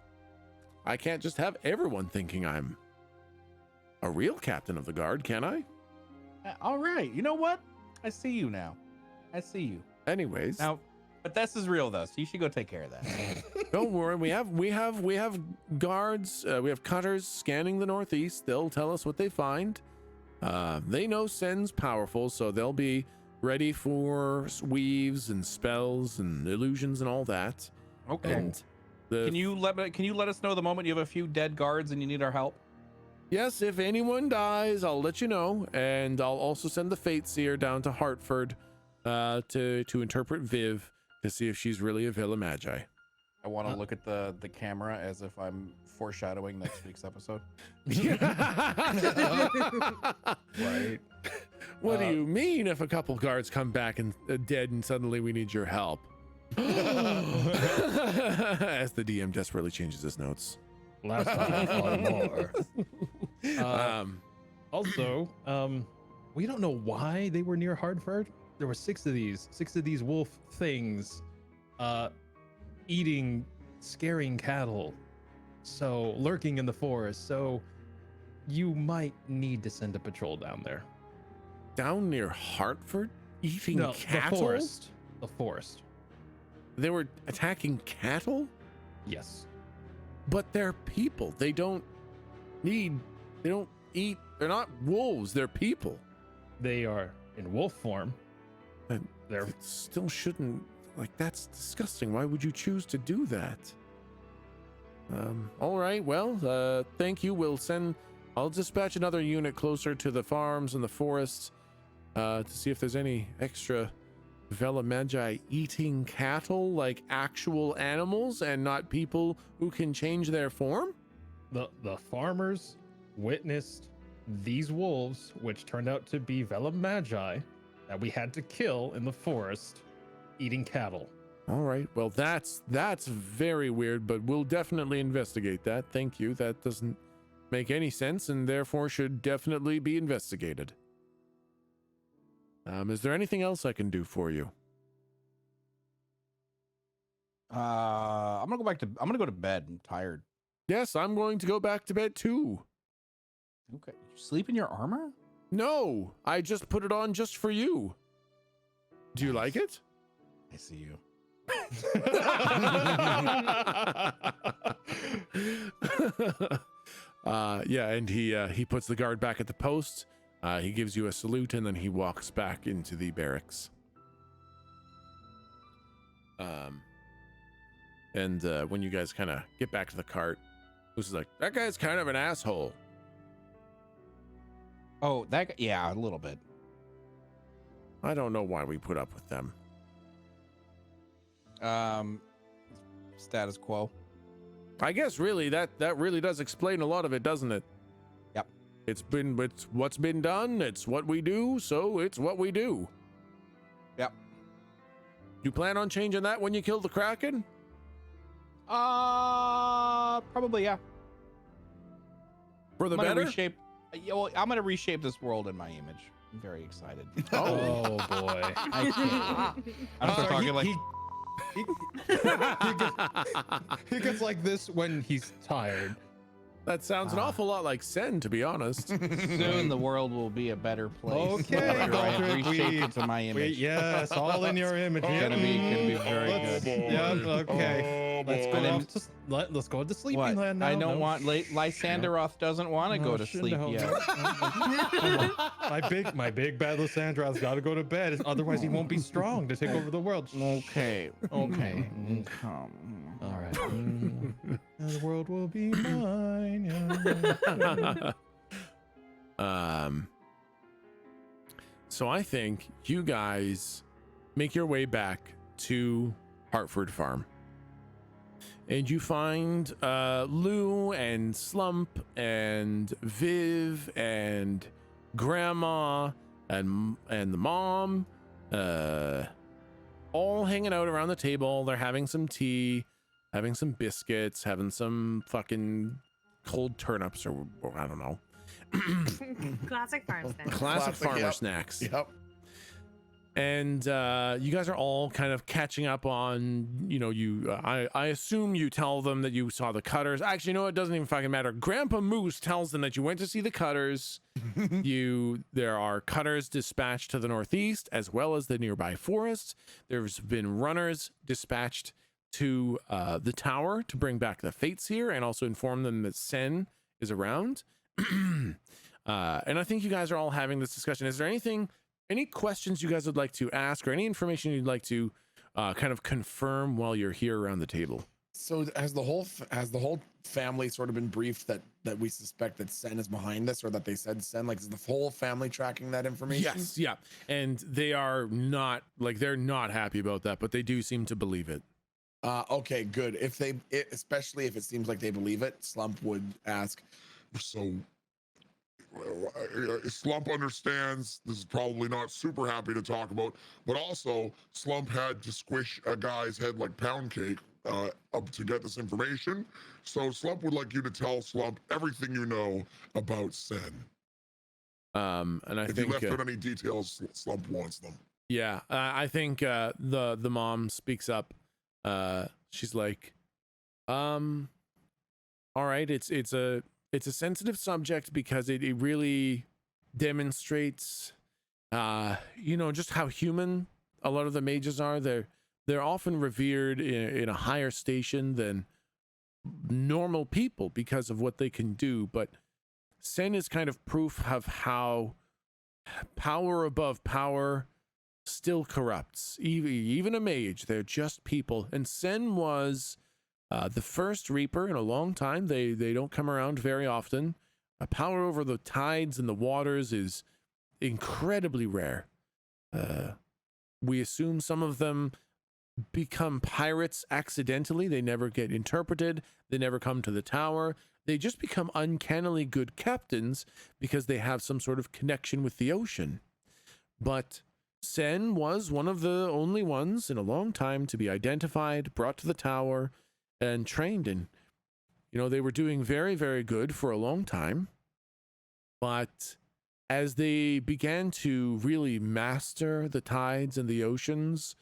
I can't just have everyone thinking I'm a real captain of the guard, can I? All right. You know what? I see you now. I see you. Anyways. Now, but this is real though, so you should go take care of that. Don't worry. We have guards. We have cutters scanning the northeast. They'll tell us what they find. They know Sen's powerful, so they'll be ready for weaves and spells and illusions and all that. Okay. And can you let us know the moment you have a few dead guards and you need our help? Yes, if anyone dies, I'll let you know, and I'll also send the Fate Seer down to Hartford to interpret Viv to see if she's really a Villa Magi. I want to look at the camera as if I'm foreshadowing next week's episode. Right. What do you mean if a couple guards come back and dead and suddenly we need your help? As the DM desperately changes his notes. Last time on more. Also, we don't know why they were near Hartford. There were six of these wolf things, eating, scaring cattle, so lurking in the forest. So you might need to send a patrol down there. Down near Hartford, eating cattle. The forest. They were attacking cattle. Yes. But they're people. They don't eat. They're not wolves. They're people. They are in wolf form. And they're still shouldn't. Like, that's disgusting. Why would you choose to do that? All right. Well, thank you. I'll dispatch another unit closer to the farms and the forests to see if there's any extra Vela Magi eating cattle, like actual animals and not people who can change their form. The farmers witnessed these wolves, which turned out to be Vela Magi that we had to kill in the forest, eating cattle. All right. Well, that's very weird, but we'll definitely investigate that. Thank you. That doesn't make any sense and therefore should definitely be investigated. Is there anything else I can do for you? I'm gonna go to bed. I'm tired. Yes, I'm going to go back to bed too. Okay. You sleep in your armor? No, I just put it on just for you. Do you like it? I see you. Yeah, and he puts the guard back at the post. He gives you a salute and then he walks back into the barracks. And when you guys kind of get back to the cart, Lucy's like, that guy's kind of an asshole. Oh, yeah, a little bit. I don't know why we put up with them. Status quo. I guess really that really does explain a lot of it, doesn't it? Yep. It's what's been done, it's what we do, so it's what we do. Yep. You plan on changing that when you kill the Kraken? Probably, yeah. For the better? I'm gonna reshape this world in my image. I'm very excited. Oh boy. I can't. I'm sorry, talking like he gets like this when he's tired. That sounds an awful lot like Sen, to be honest. soon the world will be a better place. Okay, Galdric, reshape it to my image. Yes, all in your image. It's gonna be very good. Yeah, okay. Let's go to sleeping land now. I don't want Lysanderoth doesn't want to go to sleep yet. my big bad Lysanderoth's got to go to bed, otherwise he won't be strong to take over the world. Okay. All right. The world will be mine. So I think you guys make your way back to Hartford Farm. And you find Lou and Slump and Viv and Grandma and the mom all hanging out around the table. They're having some tea, having some biscuits, having some fucking cold turnips or I don't know. Classic farm snacks. Classic farmer snacks. Yep. And you guys are all kind of catching up on, I assume you tell them that you saw the cutters. Actually, no, it doesn't even fucking matter. Grandpa Moose tells them that you went to see the cutters. There are cutters dispatched to the northeast as well as the nearby forest. There's been runners dispatched to the tower to bring back the fates here and also inform them that Sen is around. And I think you guys are all having this discussion. Is there any questions you guys would like to ask or any information you'd like to kind of confirm while you're here around the table? So has the whole family sort of been briefed that we suspect that Sen is behind this, or that they said Sen? Like, is the whole family tracking that information? Yes, yeah, and they are not like they're not happy about that, but they do seem to believe it. Okay, good. If especially if it seems like they believe it, Slump would ask. So, Slump understands this is probably not super happy to talk about, but also Slump had to squish a guy's head like pound cake up to get this information. So Slump would like you to tell Slump everything you know about Sen. And I if think you left out any details, Slump wants them. Yeah, I think the mom speaks up. She's like, all right, it's a sensitive subject because it really demonstrates just how human a lot of the mages are. They're often revered in a higher station than normal people because of what they can do, but Sen is kind of proof of how power above power still corrupts even a mage. They're just people, and Sen was the first Reaper in a long time. They don't come around very often. Power over the tides and the waters is incredibly rare. We assume some of them become pirates accidentally. They never get interpreted. They never come to the tower. They just become uncannily good captains because they have some sort of connection with the ocean. But Sen was one of the only ones in a long time to be identified, brought to the tower, and trained in. They were doing very, very good for a long time. But as they began to really master the tides and the oceans,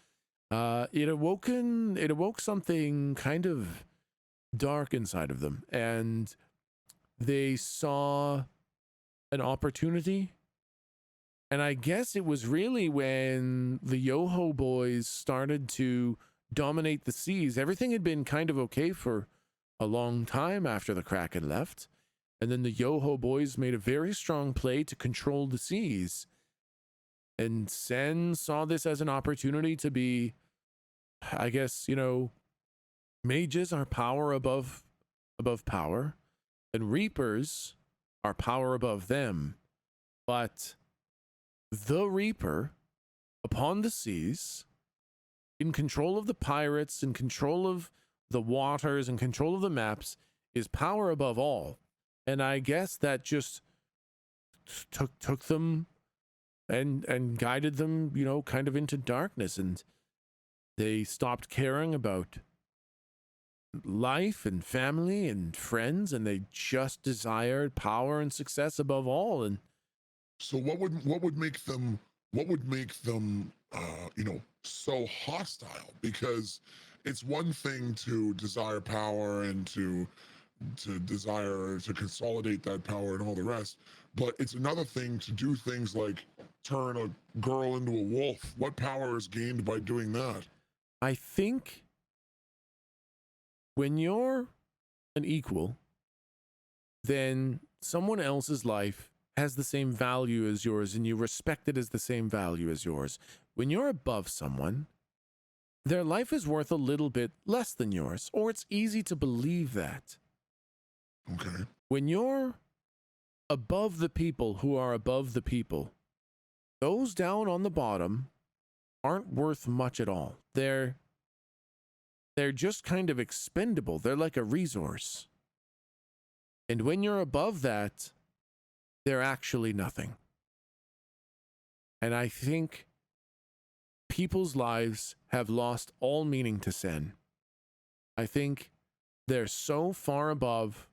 it awoke something kind of dark inside of them, and they saw an opportunity. And I guess it was really when the Yoho boys started to dominate the seas. Everything had been kind of okay for a long time after the Kraken left, and then the Yoho boys made a very strong play to control the seas. And Sen saw this as an opportunity to be, I guess, mages are power above power, and Reapers are power above them. But the Reaper, upon the seas, in control of the pirates, in control of the waters, in control of the maps, is power above all. And I guess that just took them and guided them, kind of into darkness, and they stopped caring about life and family and friends, and they just desired power and success above all. And so what would make them so hostile? Because it's one thing to desire power and to desire to consolidate that power and all the rest, but it's another thing to do things like turn a girl into a wolf. What power is gained by doing that? I think when you're an equal, then someone else's life has the same value as yours, and you respect it as the same value as yours. When you're above someone, their life is worth a little bit less than yours, or it's easy to believe that. Okay. When you're above the people who are above the people, those down on the bottom aren't worth much at all. They're just kind of expendable. They're like a resource. And when you're above that, they're actually nothing. And I think people's lives have lost all meaning to Sen. I think they're so far above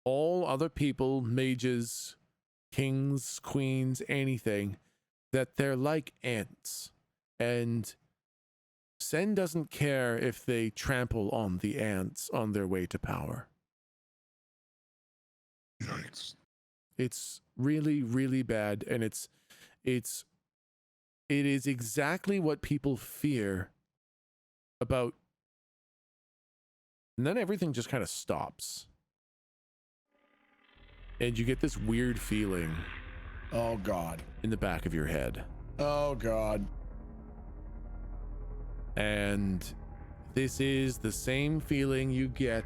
all other people, mages, kings, queens, anything, that they're like ants. And Sen doesn't care if they trample on the ants on their way to power. Yikes. It's really, really bad, and it is exactly what people fear about. And then everything just kind of stops. And you get this weird feeling. Oh, God. In the back of your head. Oh, God. And this is the same feeling you get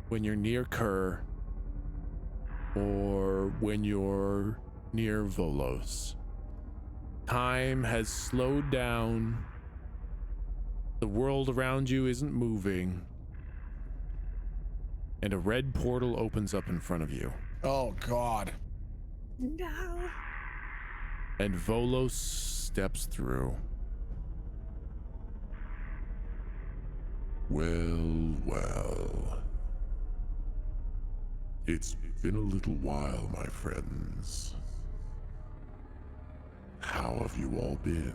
when you're near Kerr or when you're near Volos. Time has slowed down. The world around you isn't moving. And a red portal opens up in front of you. Oh, God. No. And Volos steps through. Well. It's been a little while, my friends. How have you all been?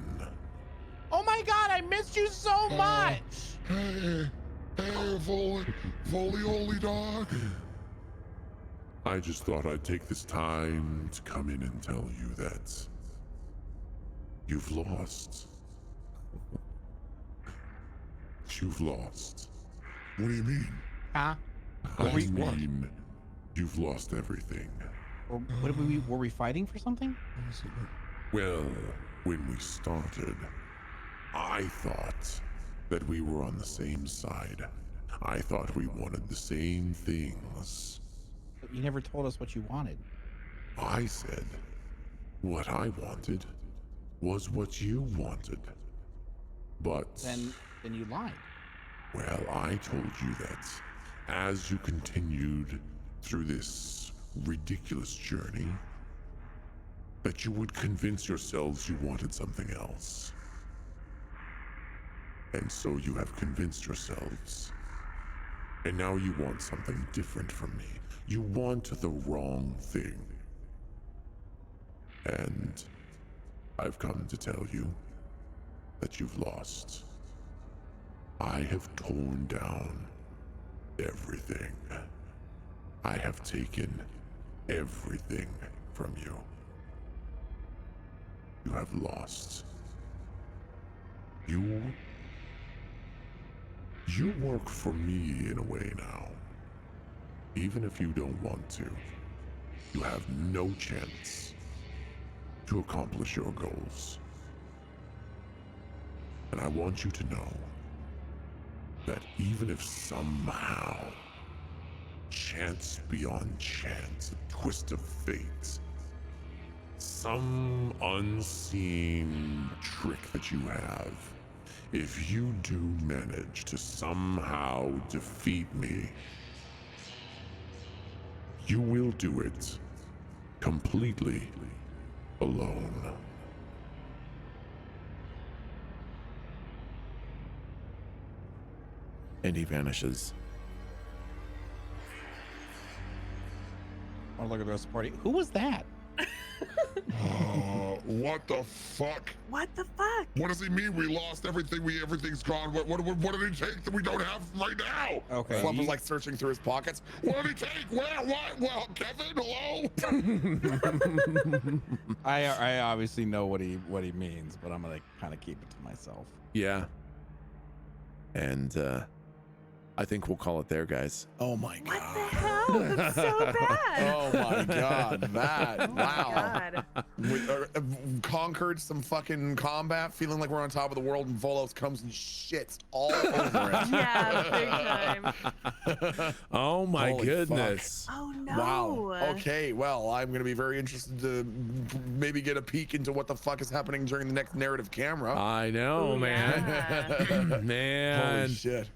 Oh my God, I missed you so much. Hey, Volley dog. I just thought I'd take this time to come in and tell you that you've lost. You've lost. What do you mean? Huh? I mean, you've lost everything. Were we fighting for something? Well, when we started, I thought that we were on the same side. I thought we wanted the same things. But you never told us what you wanted. I said what I wanted was what you wanted. But Then you lied. well, I told you that as you continued through this ridiculous journey, that you would convince yourselves you wanted something else. And so you have convinced yourselves. And now you want something different from me. You want the wrong thing. And I've come to tell you that you've lost. I have torn down everything. I have taken everything from you. You have lost. You work for me in a way now. Even if you don't want to, you have no chance to accomplish your goals. And I want you to know that even if somehow, chance beyond chance, a twist of fate, some unseen trick that you have, if you do manage to somehow defeat me, you will do it completely alone. And he vanishes. I want to look at the rest of the party. Who was that? What the fuck? What the fuck? What does he mean we lost everything? Everything's gone. What did he take that we don't have right now? Okay. Slump was like searching through his pockets. What did he take? Where? What? Well, Kevin, hello? I obviously know what he means, but I'm gonna kind of keep it to myself. Yeah. And I think we'll call it there, guys. Oh my What God. the hell? That's so bad. Oh my God, that, Oh my wow. God. We conquered some fucking combat, feeling like we're on top of the world, and Volos comes and shits all over it. Yeah, big time. Oh my Holy goodness. Oh no. Wow. Okay, well, I'm going to be very interested to maybe get a peek into what the fuck is happening during the next narrative camera. I know, Ooh, man. yeah. Man. Holy shit.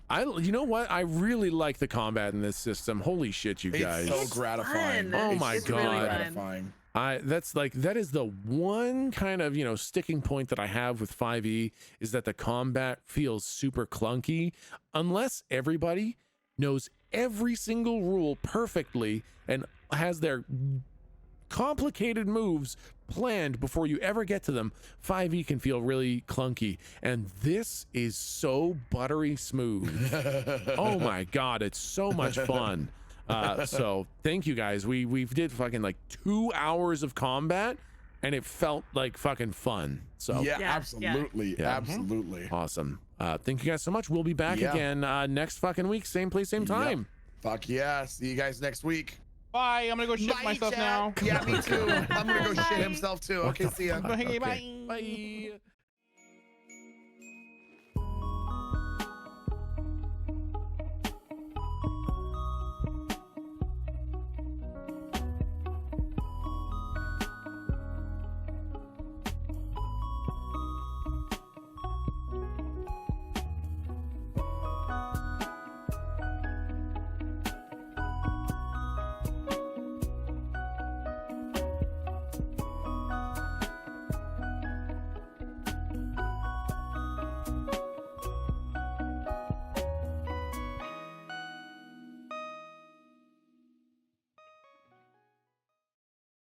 You know what? I really like the combat in this system. Holy shit, you guys. It's so gratifying. fun. Oh my It's God. really gratifying. That is the one kind of, sticking point that I have with 5e is that the combat feels super clunky unless everybody knows every single rule perfectly and has their complicated moves planned before you ever get to them. 5e can feel really clunky, and this is so buttery smooth. Oh my God, it's so much fun. So thank you guys. We did fucking like 2 hours of combat and it felt like fucking fun. So Yeah, Yeah, absolutely. yeah. Absolutely. awesome. Thank you guys so much. We'll be back Yeah. again next fucking week, same place, same time. Fuck yeah. See you guys next week. Bye. I'm gonna go shit Bye, myself Chad. now. Yeah, me too. I'm gonna go Bye. shit himself too. Okay, see ya. Okay, bye. Bye.